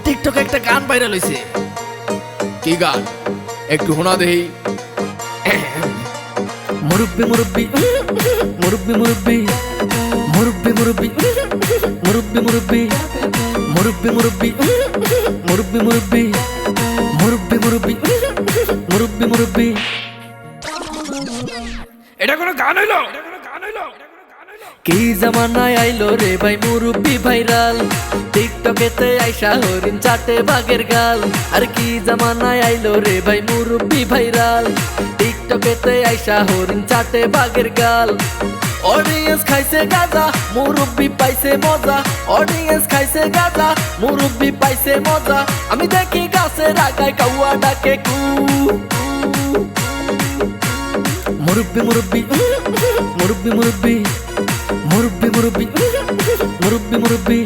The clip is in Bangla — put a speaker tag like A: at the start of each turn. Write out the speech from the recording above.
A: টিকটকে একটা গান ভাইরাল হইছে। কি গান একটু শোনা দেই। মুরব্বি মুরব্বি মুরব্বি মুরব্বি মুরব্বি মুরব্বি মুরব্বি মুরব্বি মুরব্বি মুরব্বি মুরব্বি মুরব্বি মুরব্বি মুরব্বি মুরব্বি মুরব্বি। এটা কোনো গান হইলো? কি জামানায় আইলো রে ভাই মুরব্বি ভাইরাল, টিকটকেতে আইসা হরিণ চাটে বাঘের গাল। আর কি জামানায় আইলো রে ভাই মুরব্বি ভাইরাল, টিকটকেতে আইসা হরিণ চাটে বাঘের গাল। অডিয়েন্স খাইছে গাঁজা, মুরব্বি পাইছে মজা। অডিয়েন্স খাইছে গাঁজা, মুরব্বি পাইছে মজা। আমি দেখি গাছের আগায় কাউয়া ডাকে কু। মুরব্বি মুরব্বি মুরব্বি মুরব্বি মুরব্বি মুরব্বি মুরব্বি মুরব্বি।